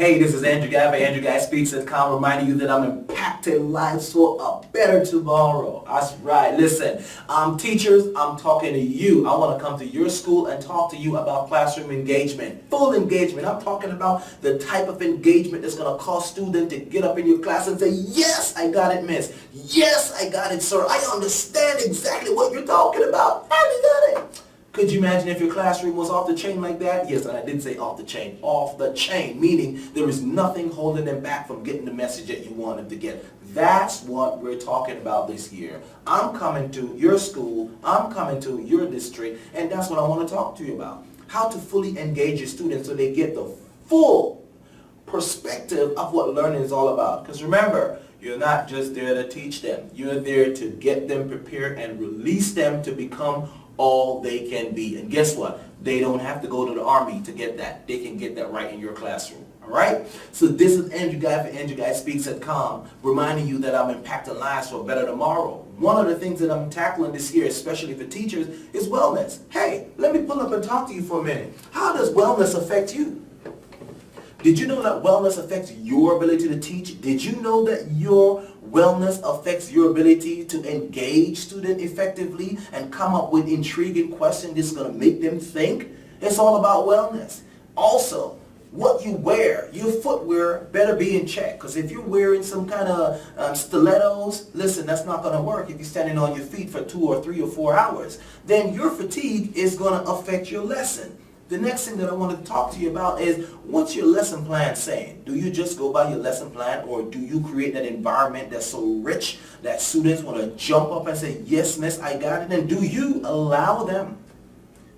Hey, this is Andrew Guy for Andrew Guy Speaks.com, reminding you that I'm impacting lives for a better tomorrow. That's right. Listen, teachers, I'm talking to you. I want to come to your school and talk to you about classroom engagement, full engagement. I'm talking about the type of engagement that's going to cause students to get up in your class and say, yes, I got it, miss. Yes, I got it, sir. I understand exactly what you're talking about. And I got it. Could you imagine if your classroom was off the chain like that? Yes, and I did say off the chain. Off the chain, meaning there is nothing holding them back from getting the message that you want them to get. That's what we're talking about this year. I'm coming to your school, I'm coming to your district, and that's what I want to talk to you about. How to fully engage your students so they get the full perspective of what learning is all about. Because remember, you're not just there to teach them. You're there to get them prepared and release them to become all they can be. And guess what? They don't have to go to the army to get that. They can get that right in your classroom. All right? So this is Andrew Guy for Andrew Guy Speaks.com, reminding you that I'm impacting lives for a better tomorrow. One of the things that I'm tackling this year, especially for teachers, is wellness. Hey, let me pull up and talk to you for a minute. How does wellness affect you? Did you know that wellness affects your ability to teach? Did you know that your wellness affects your ability to engage students effectively and come up with intriguing questions that's going to make them think? It's all about wellness. Also, what you wear, your footwear better be in check, because if you're wearing some kind of stilettos, listen, that's not going to work if you're standing on your feet for 2 or 3 or 4 hours. Then your fatigue is going to affect your lesson. The next thing that I want to talk to you about is, what's your lesson plan saying? Do you just go by your lesson plan, or do you create that environment that's so rich that students want to jump up and say, yes, miss, I got it? And do you allow them?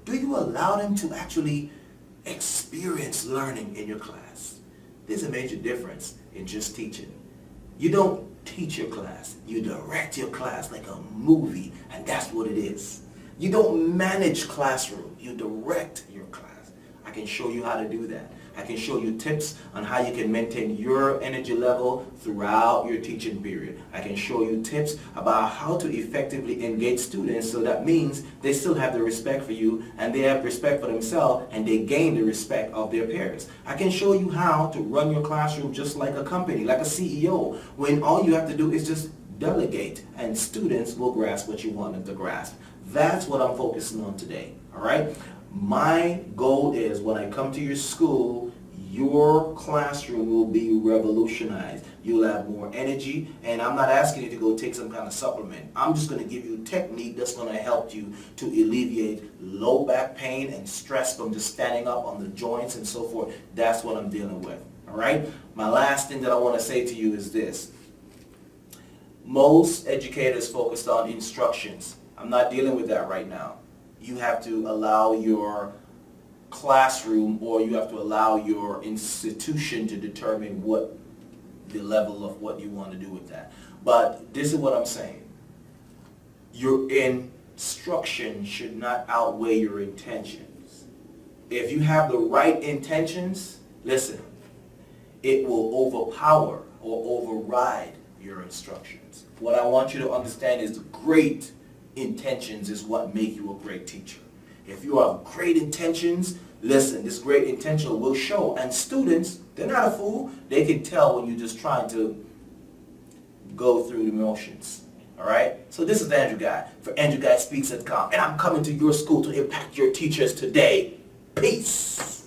Do you allow them to actually experience learning in your class? There's a major difference in just teaching. You don't teach your class. You direct your class like a movie, and that's what it is. You don't manage classroom, you direct your class. I can show you how to do that. I can show you tips on how you can maintain your energy level throughout your teaching period. I can show you tips about how to effectively engage students, so that means they still have the respect for you, and they have respect for themselves, and they gain the respect of their peers. I can show you how to run your classroom just like a company, like a CEO, when all you have to do is just delegate, and students will grasp what you want them to grasp. That's what I'm focusing on today, all right? My goal is, when I come to your school, your classroom will be revolutionized. You'll have more energy, and I'm not asking you to go take some kind of supplement. I'm just going to give you a technique that's going to help you to alleviate low back pain and stress from just standing up on the joints and so forth. That's what I'm dealing with, all right? My last thing that I want to say to you is this. Most educators focused on instructions. I'm not dealing with that right now. You have to allow your classroom, or you have to allow your institution to determine what the level of what you want to do with that. But this is what I'm saying. Your instruction should not outweigh your intentions. If you have the right intentions, listen, it will overpower or override your instructions. What I want you to understand is the great intentions is what make you a great teacher. If you have great intentions, listen, this great intention will show. And students, they're not a fool. They can tell when you're just trying to go through the motions. All right? So this is Andrew Guy for AndrewGuySpeaks.com, and I'm coming to your school to impact your teachers today. Peace.